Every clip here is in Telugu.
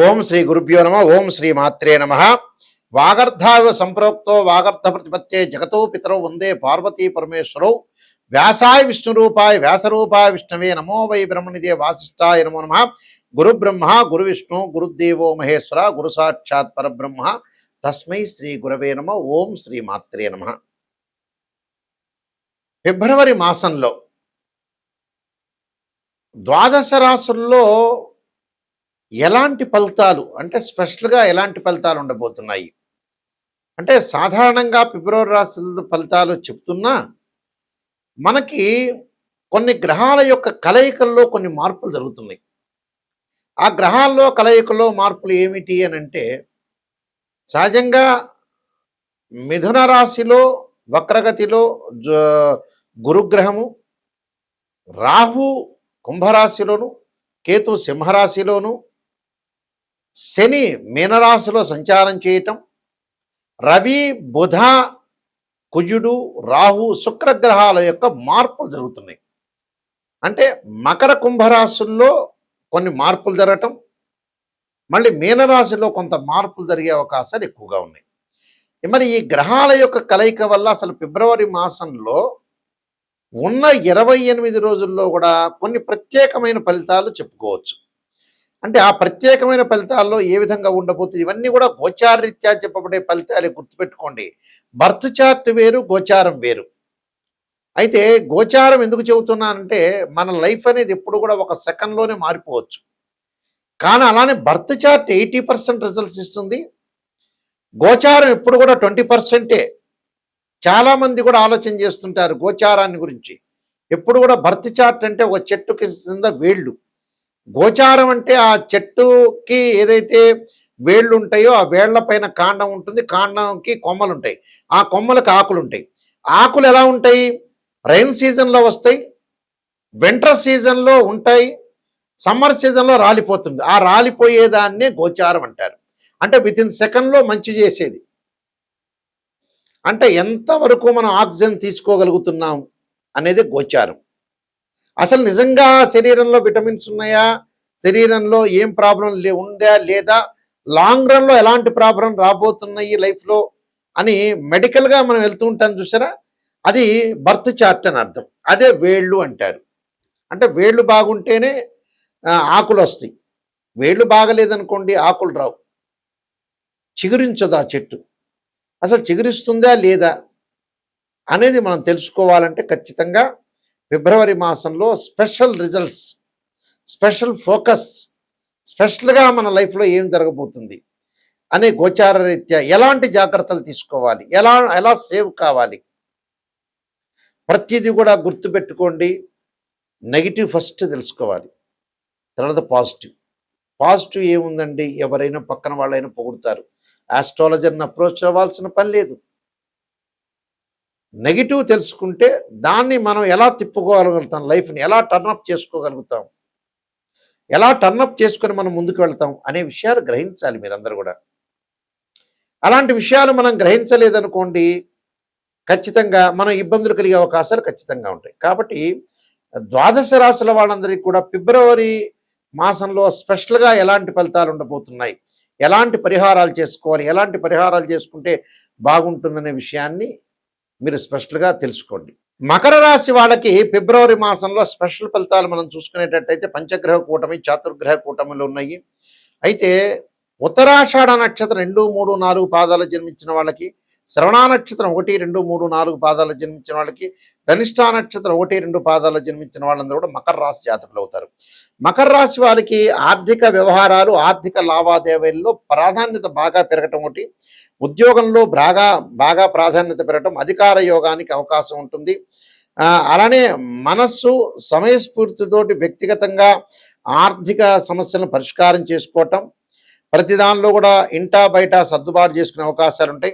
ఓం శ్రీ గురుభ్యో నమ. ఓం శ్రీ మాత్రే నమ. వాగర్ధావ సంప్రోక్తో వాగర్ధ ప్రతిపత్తే జగతో పితరౌ వందే పార్వతీ పరమేశ్వరౌ. వ్యాసాయ విష్ణురూపాయ వ్యాసరూపాయ విష్ణవే నమో వై బ్రహ్మనిదే వాసిష్ఠాయ నమో నమ. గురు బ్రహ్మ గురు విష్ణు గురుదేవో మహేశ్వర గురు సాక్షాత్ పరబ్రహ్మ తస్మై శ్రీ గురవే నమ. ఓం శ్రీ మాత్రే నమ. ఫిబ్రవరి మాసంలో ద్వాదశ రాశుల్లో ఎలాంటి ఫలితాలు అంటే స్పెషల్గా ఎలాంటి ఫలితాలు ఉండబోతున్నాయి అంటే సాధారణంగా ఫిబ్రవరి రాశి ఫలితాలు చెప్తున్నా మనకి కొన్ని గ్రహాల యొక్క కలయికల్లో కొన్ని మార్పులు జరుగుతున్నాయి. ఆ గ్రహాల్లో కలయికల్లో మార్పులు ఏమిటి అని అంటే సహజంగా మిథున రాశిలో వక్రగతిలో గురుగ్రహము, రాహు కుంభరాశిలోను, కేతు సింహరాశిలోను, శని మీనరాశిలో సంచారం చేయటం, రవి బుధ కుజుడు రాహు శుక్రగ్రహాల యొక్క మార్పులు జరుగుతున్నాయి. అంటే మకర కుంభరాశుల్లో కొన్ని మార్పులు జరగటం, మళ్ళీ మీనరాశిలో కొంత మార్పులు జరిగే అవకాశాలు ఎక్కువగా ఉన్నాయి. మరి ఈ గ్రహాల యొక్క కలయిక వల్ల అసలు ఫిబ్రవరి మాసంలో ఉన్న 28 రోజుల్లో కూడా కొన్ని ప్రత్యేకమైన ఫలితాలు చెప్పుకోవచ్చు. అంటే ఆ ప్రత్యేకమైన ఫలితాల్లో ఏ విధంగా ఉండబోతుంది ఇవన్నీ కూడా గోచారరీత్యా చెప్పబడే ఫలితాలు గుర్తుపెట్టుకోండి. బర్త్ చార్ట్ వేరు, గోచారం వేరు. అయితే గోచారం ఎందుకు చెబుతున్నానంటే మన లైఫ్ అనేది ఎప్పుడు కూడా ఒక సెకండ్లోనే మారిపోవచ్చు. కానీ అలానే బర్త్ చార్ట్ 80% రిజల్ట్స్ ఇస్తుంది. గోచారం ఎప్పుడు కూడా 20%. చాలామంది కూడా ఆలోచన చేస్తుంటారు గోచారాన్ని గురించి. ఎప్పుడు కూడా బర్త్ చార్ట్ అంటే ఒక చెట్టుకి కింద వేళ్ళు, గోచారం అంటే ఆ చెట్టుకి ఏదైతే వేళ్ళు ఉంటాయో ఆ వేళ్ల పైన కాండం ఉంటుంది, కాండంకి కొమ్మలు ఉంటాయి, ఆ కొమ్మలకు ఆకులు ఉంటాయి. ఆకులు ఎలా ఉంటాయి? రైన్ సీజన్లో వస్తాయి, వింటర్ సీజన్లో ఉంటాయి, సమ్మర్ సీజన్లో రాలిపోతుంది. ఆ రాలిపోయేదాన్నే గోచారం అంటారు. అంటే వితిన్ సెకండ్లో మంచి చేసేది. అంటే ఎంతవరకు మనం ఆక్సిజన్ తీసుకోగలుగుతున్నాం అనేది గోచారం. అసలు నిజంగా శరీరంలో విటమిన్స్ ఉన్నాయా, శరీరంలో ఏం ప్రాబ్లం ఉందా లేదా, లాంగ్ రన్లో ఎలాంటి ప్రాబ్లం రాబోతున్నాయి లైఫ్లో అని మెడికల్గా మనం వెళ్తూ ఉంటాం చూసారా, అది బర్త్ చార్ట్ అని అర్థం. అదే వేళ్ళు అంటారు. అంటే వేళ్ళు బాగుంటేనే ఆకులు వస్తాయి. వేళ్ళు బాగలేదనుకోండి ఆకులు రావు, చిగురించదు ఆ చెట్టు. అసలు చిగురిస్తుందా లేదా అనేది మనం తెలుసుకోవాలంటే ఖచ్చితంగా ఫిబ్రవరి మాసంలో స్పెషల్ రిజల్ట్స్, స్పెషల్ ఫోకస్, స్పెషల్గా మన లైఫ్లో ఏం జరగబోతుంది అనే గోచార రీత్యా ఎలాంటి జాగ్రత్తలు తీసుకోవాలి, ఎలా సేవ్ కావాలి, ప్రతిదీ కూడా గుర్తుపెట్టుకోండి. నెగిటివ్ ఫస్ట్ తెలుసుకోవాలి, తర్వాత పాజిటివ్. పాజిటివ్ ఏముందండి, ఎవరైనా పక్కన వాళ్ళైనా పొగుడుతారు, ఆస్ట్రాలజర్ని అప్రోచ్ అవ్వాల్సిన పని లేదు. నెగిటివ్ తెలుసుకుంటే దాన్ని మనం ఎలా తిప్పుకోగలుగుతాం, లైఫ్ని ఎలా టర్నప్ చేసుకోగలుగుతాం, ఎలా టర్నప్ చేసుకొని మనం ముందుకు వెళ్తాం అనే విషయాలు గ్రహించాలి మీరందరూ కూడా. అలాంటి విషయాలు మనం గ్రహించలేదనుకోండి ఖచ్చితంగా మనం ఇబ్బందులు కలిగే అవకాశాలు ఖచ్చితంగా ఉంటాయి. కాబట్టి ద్వాదశ రాశుల వాళ్ళందరికీ కూడా ఫిబ్రవరి మాసంలో స్పెషల్గా ఎలాంటి ఫలితాలు ఉండబోతున్నాయి, ఎలాంటి పరిహారాలు చేసుకోవాలి, ఎలాంటి పరిహారాలు చేసుకుంటే బాగుంటుందనే విషయాన్ని మీరు స్పెషల్గా తెలుసుకోండి. మకర రాశి వాళ్ళకి ఫిబ్రవరి మాసంలో స్పెషల్ ఫలితాలు మనం చూసుకునేటట్టయితే పంచగ్రహ కూటమి, చాతుర్గ్రహ కూటమిలు ఉన్నాయి. అయితే ఉత్తరాషాఢ నక్షత్రం 2, 3, 4 పాదాలు జన్మించిన వాళ్ళకి, శ్రవణ నక్షత్రం 1, 2, 3, 4 పాదాలు జన్మించిన వాళ్ళకి, ధనిష్ఠా నక్షత్రం 1, 2 పాదాలు జన్మించిన వాళ్ళందరూ కూడా మకర రాశి జాతకులు అవుతారు. మకర రాశి వారికి ఆర్థిక వ్యవహారాలు, ఆర్థిక లావాదేవీల్లో ప్రాధాన్యత బాగా పెరగటం ఒకటి, ఉద్యోగంలో బాగా ప్రాధాన్యత పెరగటం, అధికార యోగానికి అవకాశం ఉంటుంది. అలానే మనస్సు సమయస్ఫూర్తితోటి వ్యక్తిగతంగా ఆర్థిక సమస్యలను పరిష్కారం చేసుకోవటం, ప్రతి దానిలో కూడా ఇంటా బయట సర్దుబాటు చేసుకునే అవకాశాలు ఉంటాయి.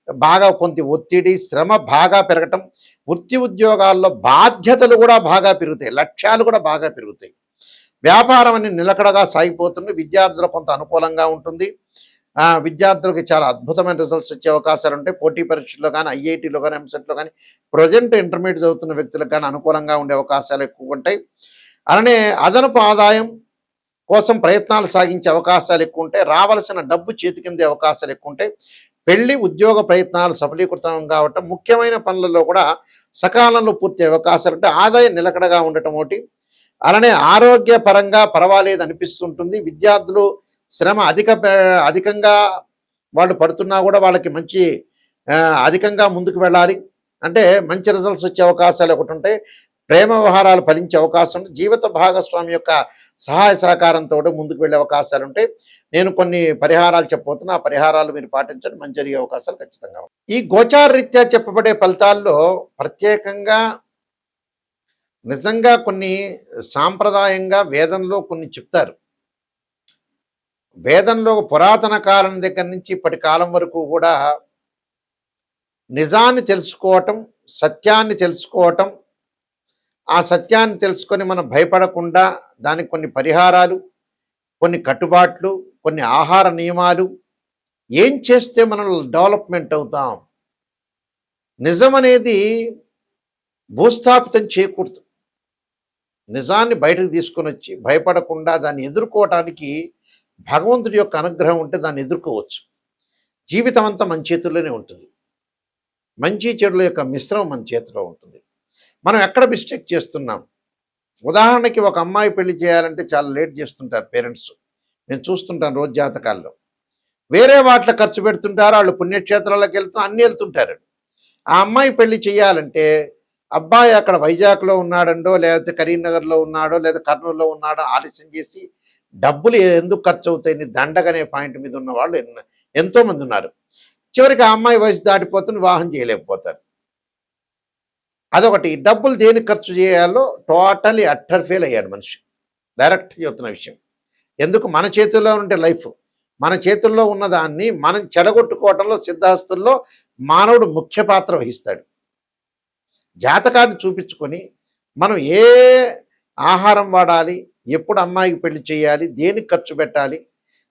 బాగా కొంత ఒత్తిడి, శ్రమ బాగా పెరగటం, వృత్తి ఉద్యోగాల్లో బాధ్యతలు కూడా బాగా పెరుగుతాయి, లక్ష్యాలు కూడా బాగా పెరుగుతాయి. వ్యాపారం అని నిలకడగా సాగిపోతుంది. విద్యార్థులకు కొంత అనుకూలంగా ఉంటుంది. విద్యార్థులకి చాలా అద్భుతమైన రిజల్ట్స్ వచ్చే అవకాశాలు ఉంటాయి. పోటీ పరీక్షల్లో కానీ, ఐఐటీలో కానీ, ఎంసెట్లో కానీ, ప్రజెంట్ ఇంటర్మీడియట్ చదువుతున్న వ్యక్తులకు కానీ అనుకూలంగా ఉండే అవకాశాలు ఎక్కువ ఉంటాయి. అలానే అదనపు ఆదాయం కోసం ప్రయత్నాలు సాగించే అవకాశాలు ఎక్కువ ఉంటాయి. రావలసిన డబ్బు చేతికిందే అవకాశాలు ఎక్కువ ఉంటాయి. పెళ్లి, ఉద్యోగ ప్రయత్నాలు సఫలీకృతం కావటం, ముఖ్యమైన పనులలో కూడా సకాలంలో పూర్తి అవకాశాలు ఉంటాయి. ఆదాయం నిలకడగా ఉండటం ఒకటి. అలానే ఆరోగ్యపరంగా పర్వాలేదు అనిపిస్తుంటుంది. విద్యార్థులు శ్రమ అధికంగా వాళ్ళు పడుతున్నా కూడా వాళ్ళకి మంచి అధికంగా ముందుకు వెళ్ళాలి అంటే మంచి రిజల్ట్స్ వచ్చే అవకాశాలు ఒకటి ఉంటాయి. ప్రేమ వ్యవహారాలు ఫలించే అవకాశం ఉంది. జీవిత భాగస్వామి యొక్క సహాయ సహకారంతో ముందుకు వెళ్ళే అవకాశాలు ఉంటాయి. నేను కొన్ని పరిహారాలు చెప్పబోతున్నా. ఆ పరిహారాలు మీరు పాటించండి, మంచి జరిగే అవకాశాలు ఖచ్చితంగా ఉంటాయి. ఈ గోచార రీత్యా చెప్పబడే ఫలితాల్లో ప్రత్యేకంగా నిజంగా కొన్ని సాంప్రదాయంగా వేదంలో కొన్ని చెప్తారు. వేదంలో పురాతన కాలం దగ్గర నుంచి ఇప్పటి కాలం వరకు కూడా నిజాన్ని తెలుసుకోవటం, సత్యాన్ని తెలుసుకోవటం, ఆ సత్యాన్ని తెలుసుకొని మనం భయపడకుండా దానికి కొన్ని పరిహారాలు, కొన్ని కట్టుబాట్లు, కొన్ని ఆహార నియమాలు, ఏం చేస్తే మనం డెవలప్మెంట్ అవుతాం, నిజం అనేది భూస్థాపితం చేయకూడదు. నిజాన్ని బయటకు తీసుకొని వచ్చి భయపడకుండా దాన్ని ఎదుర్కోవటానికి భగవంతుడి యొక్క అనుగ్రహం ఉంటే దాన్ని ఎదుర్కోవచ్చు. జీవితం అంతా మన చేతుల్లోనే ఉంటుంది. మంచి చెడుల యొక్క మిశ్రమం మన చేతిలో ఉంటుంది. మనం ఎక్కడ మిస్టేక్ చేస్తున్నాం? ఉదాహరణకి ఒక అమ్మాయి పెళ్లి చేయాలంటే చాలా లేట్ చేస్తుంటారు పేరెంట్స్. నేను చూస్తుంటాను రోజు జాతకాల్లో. వేరే వాటిలో ఖర్చు పెడుతుంటారు, వాళ్ళు పుణ్యక్షేత్రాలకు వెళ్తున్నారు, అన్నీ వెళ్తుంటారు. ఆ అమ్మాయి పెళ్లి చేయాలంటే అబ్బాయి అక్కడ వైజాగ్లో ఉన్నాడండో, లేకపోతే కరీంనగర్లో ఉన్నాడో, లేదా కర్నూలులో ఉన్నాడో ఆలస్యం చేసి డబ్బులు ఎందుకు ఖర్చు అవుతాయని దండగనే పాయింట్ మీద ఉన్న వాళ్ళు ఎంతోమంది ఉన్నారు. చివరికి ఆ అమ్మాయి వయసు దాటిపోతుంది, వివాహం చేయలేకపోతారు. అదొకటి. డబ్బులు దేనికి ఖర్చు చేయాలో టోటలీ అట్టర్ ఫెయిల్ అయ్యాడు మనిషి. డైరెక్ట్ చెప్తున్న విషయం. ఎందుకు? మన చేతుల్లో ఉంటే లైఫ్, మన చేతుల్లో ఉన్నదాన్ని మనం చెడగొట్టుకోవటంలో సిద్ధాస్తుల్లో మానవుడు ముఖ్య పాత్ర వహిస్తాడు. జాతకాన్ని చూపించుకొని మనం ఏ ఆహారం వాడాలి, ఎప్పుడు అమ్మాయికి పెళ్లి చేయాలి, దేనికి ఖర్చు పెట్టాలి.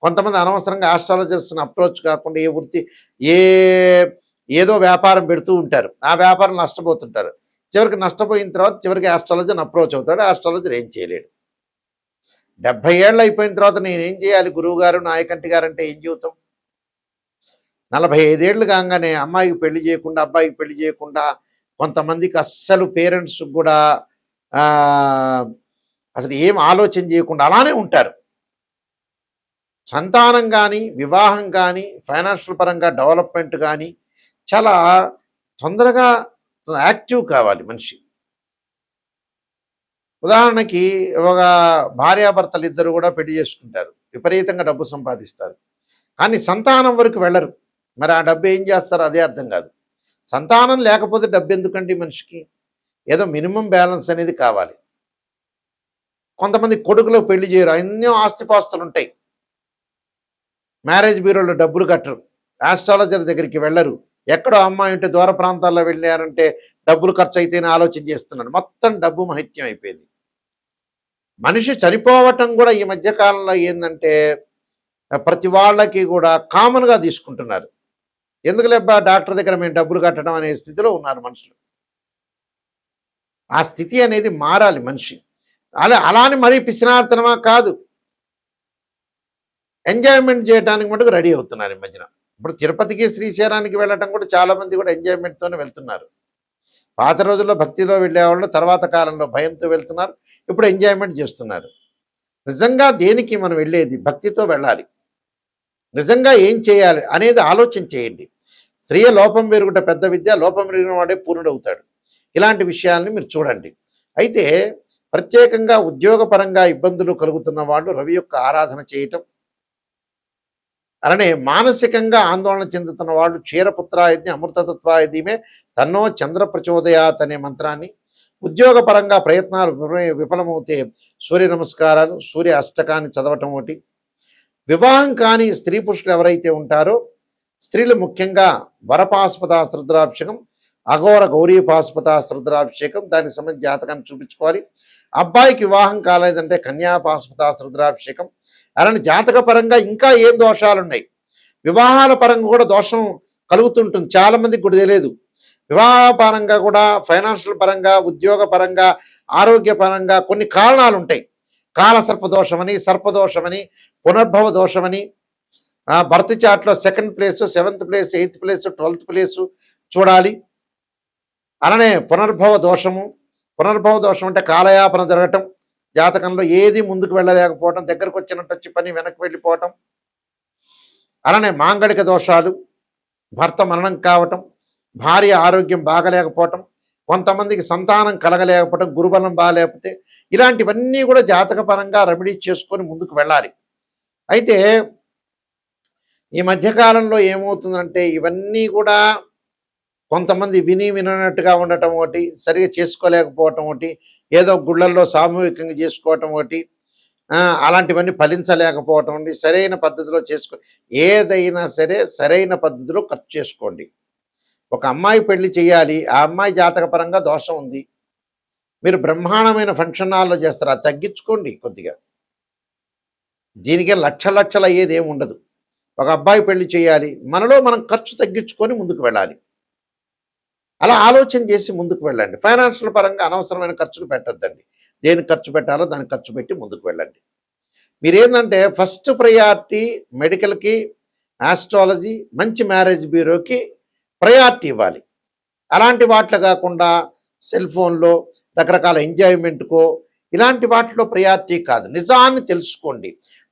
కొంతమంది అనవసరంగా ఆస్ట్రాలజర్స్ని అప్రోచ్ కాకుండా ఏదో వ్యాపారం పెడుతూ ఉంటారు. ఆ వ్యాపారం నష్టపోతుంటారు. చివరికి నష్టపోయిన తర్వాత చివరికి ఆస్ట్రాలజర్ని అప్రోచ్ అవుతాడు. ఆస్ట్రాలజర్ ఏం చేయలేడు. 70 ఏళ్ళు అయిపోయిన తర్వాత నేనేం చేయాలి గురువు గారు, నాయకంటి గారు అంటే ఏం చెబుతాం? 45 ఏళ్ళు కాగానే అమ్మాయికి పెళ్లి చేయకుండా, అబ్బాయికి పెళ్లి చేయకుండా, కొంతమందికి అస్సలు పేరెంట్స్ కూడా అసలు ఏం ఆలోచన చేయకుండా అలానే ఉంటారు. సంతానం కానీ, వివాహం కానీ, ఫైనాన్షియల్ పరంగా డెవలప్మెంట్ కానీ చాలా తొందరగా యాక్టివ్ కావాలి మనిషి. ఉదాహరణకి ఒక భార్యాభర్తలు ఇద్దరు కూడా పెళ్లి చేసుకుంటారు, విపరీతంగా డబ్బు సంపాదిస్తారు, కానీ సంతానం వరకు వెళ్ళరు. మరి ఆ డబ్బు ఏం చేస్తారో అదే అర్థం కాదు. సంతానం లేకపోతే డబ్బు ఎందుకండి మనిషికి? ఏదో మినిమం బ్యాలెన్స్ అనేది కావాలి. కొంతమంది కొడుకులో పెళ్లి చేయరు, ఎన్నో ఆస్తిపాస్తులు ఉంటాయి, మ్యారేజ్ బ్యూరోలో డబ్బులు కట్టరు, ఆస్ట్రాలజర్ దగ్గరికి వెళ్ళరు, ఎక్కడో అమ్మాయి ఉంటే దూర ప్రాంతాల్లో వెళ్ళారంటే డబ్బులు ఖర్చు అయితేనే ఆలోచన చేస్తున్నాడు. మొత్తం డబ్బు మహిత్యం అయిపోయింది. మనిషి చనిపోవటం కూడా ఈ మధ్యకాలంలో ఏంటంటే ప్రతి వాళ్ళకి కూడా కామన్గా తీసుకుంటున్నారు. ఎందుకు లేబ్బా డాక్టర్ దగ్గర మేము డబ్బులు కట్టడం అనే స్థితిలో ఉన్నారు మనుషులు. ఆ స్థితి అనేది మారాలి మనిషి. అలానే మరీ పిసినార్తనమా కాదు, ఎంజాయ్మెంట్ చేయడానికి మటుకు రెడీ అవుతున్నారు ఈ మధ్యన. ఇప్పుడు తిరుపతికి, శ్రీశైలానికి వెళ్ళటం కూడా చాలామంది కూడా ఎంజాయ్మెంట్తోనే వెళ్తున్నారు. పాత రోజుల్లో భక్తిలో వెళ్ళేవాళ్ళు తర్వాత కాలంలో భయంతో వెళ్తున్నారు, ఇప్పుడు ఎంజాయ్మెంట్ చేస్తున్నారు. నిజంగా దేనికి మనం వెళ్ళేది? భక్తితో వెళ్ళాలి. నిజంగా ఏం చేయాలి అనేది ఆలోచన చేయండి. స్త్రీయ లోపం పెరుగుట పెద్ద విద్య, లోపం పెరిగిన వాడే పూర్ణుడవుతాడు. ఇలాంటి విషయాల్ని మీరు చూడండి. అయితే ప్రత్యేకంగా ఉద్యోగపరంగా ఇబ్బందులు కలుగుతున్న వాళ్ళు రవి యొక్క ఆరాధన చేయటం, అలానే మానసికంగా ఆందోళన చెందుతున్న వాళ్ళు క్షీరపుత్రాయజ్ఞ అమృతతత్వాయధీమే తన్నో చంద్ర ప్రచోదయాత్ అనే మంత్రాన్ని, ఉద్యోగపరంగా ప్రయత్నాలు విఫలమవుతే సూర్య నమస్కారాలు, సూర్య అష్టకాన్ని చదవటం ఒకటి. వివాహం కాని స్త్రీ పురుషులు ఎవరైతే ఉంటారో స్త్రీలు ముఖ్యంగా వరపాశుపత రుద్రాభిషేకం, అఘోర గౌరీపాశుపత రుద్రాభిషేకం, దానికి సంబంధించి జాతకాన్ని చూపించుకోవాలి. అబ్బాయికి వివాహం కాలేదంటే కన్యాపాశుపత రుద్రాభిషేకం. అలానే జాతక పరంగా ఇంకా ఏం దోషాలు ఉన్నాయి, వివాహాల పరంగా కూడా దోషం కలుగుతుంటుంది, చాలామందికి కూడా తెలియదు. వివాహ పరంగా కూడా, ఫైనాన్షియల్ పరంగా, ఉద్యోగ పరంగా, ఆరోగ్య పరంగా కొన్ని కారణాలు ఉంటాయి. కాలసర్ప దోషమని, సర్పదోషమని, పునర్భవ దోషమని, బర్త్ చార్ట్లో 2nd place, 7th place, 8th place, 12th place చూడాలి. అలానే పునర్భవ దోషము. పునర్భవ దోషం అంటే కాలయాపన జరగటం, జాతకంలో ఏది ముందుకు వెళ్ళలేకపోవటం, దగ్గరకు వచ్చినట్టు వచ్చి పని వెనక్కి వెళ్ళిపోవటం. అలానే మాంగళిక దోషాలు, భర్త మరణం కావటం, భార్య ఆరోగ్యం బాగలేకపోవటం, కొంతమందికి సంతానం కలగలేకపోవటం, గురుబలం బాగలేకపోతే, ఇలాంటివన్నీ కూడా జాతకపరంగా రెమెడీ చేసుకొని ముందుకు వెళ్ళాలి. అయితే ఈ మధ్యకాలంలో ఏమవుతుందంటే ఇవన్నీ కూడా కొంతమంది విననట్టుగా ఉండటం ఒకటి, సరిగా చేసుకోలేకపోవటం ఒకటి, ఏదో గుళ్ళల్లో సామూహికంగా చేసుకోవటం ఒకటి, అలాంటివన్నీ ఫలించలేకపోవటం అండి. సరైన పద్ధతిలో ఏదైనా సరే సరైన పద్ధతిలో ఖర్చు చేసుకోండి. ఒక అమ్మాయి పెళ్లి చేయాలి, ఆ అమ్మాయి జాతకపరంగా దోషం ఉంది, మీరు బ్రహ్మాండమైన ఫంక్షన్ హాల్లో చేస్తారు, అది తగ్గించుకోండి కొద్దిగా. దీనికే లక్షలు అయ్యేది ఏమి ఉండదు. ఒక అబ్బాయి పెళ్లి చేయాలి, మనలో మనం ఖర్చు తగ్గించుకొని ముందుకు వెళ్ళాలి. అలా ఆలోచన చేసి ముందుకు వెళ్ళండి. ఫైనాన్షియల్ పరంగా అనవసరమైన ఖర్చులు పెట్టద్దండి. దేనికి ఖర్చు పెట్టాలో దానికి ఖర్చు పెట్టి ముందుకు వెళ్ళండి. మీరేంటంటే ఫస్ట్ ప్రయారిటీ మెడికల్కి, ఆస్ట్రాలజీ, మంచి మ్యారేజ్ బ్యూరోకి ప్రయారిటీ ఇవ్వాలి. అలాంటి వాటిలో కాకుండా సెల్ ఫోన్లో రకరకాల ఎంజాయ్మెంట్కో ఇలాంటి వాటిలో ప్రయారిటీ కాదు. నిజాన్ని తెలుసుకోండి.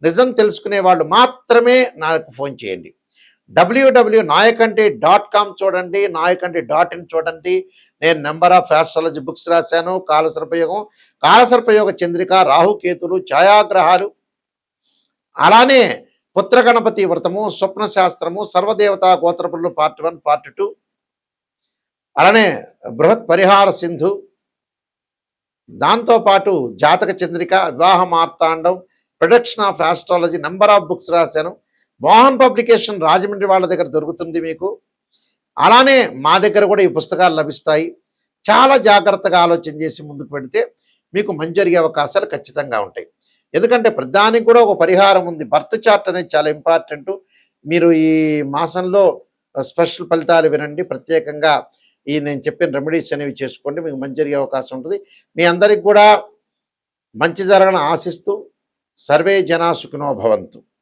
నిజం తెలుసుకునే వాళ్ళు మాత్రమే నాకు ఫోన్ చేయండి. www.nayakanti.com చూడండి, nayakanti.in చూడండి. నేను నెంబర్ ఆఫ్ ఆస్ట్రాలజీ బుక్స్ రాశాను. కాలసర్పయోగం, కాలసర్పయోగ చంద్రిక, రాహుకేతులు, ఛాయాగ్రహాలు, అలానే పుత్రగణపతి వ్రతము, స్వప్న శాస్త్రము, సర్వదేవతా గోత్రపురులు పార్ట్ 1, పార్ట్ 2, అలానే బృహత్ పరిహార సింధు, దాంతోపాటు Jataka Chandrika, Vivaha Martandam, production of astrology, number of books రాశాను. మోహన్ పబ్లికేషన్ రాజమండ్రి వాళ్ళ దగ్గర దొరుకుతుంది మీకు. అలానే మా దగ్గర కూడా ఈ పుస్తకాలు లభిస్తాయి. చాలా జాగ్రత్తగా ఆలోచన చేసి ముందుకు పెడితే మీకు మంచి జరిగే అవకాశాలు ఖచ్చితంగా ఉంటాయి. ఎందుకంటే ప్రధానికి కూడా ఒక పరిహారం ఉంది. బర్త్ చార్ట్ అనేది చాలా ఇంపార్టెంట్. మీరు ఈ మాసంలో స్పెషల్ ఫలితాలు వినండి. ప్రత్యేకంగా ఈ నేను చెప్పిన రెమెడీస్ అనేవి చేసుకోండి, మీకు మంచి జరిగే అవకాశం ఉంటుంది. మీ అందరికి కూడా మంచి జరగని ఆశిస్తూ సర్వే జనా సుఖినో భవంతు.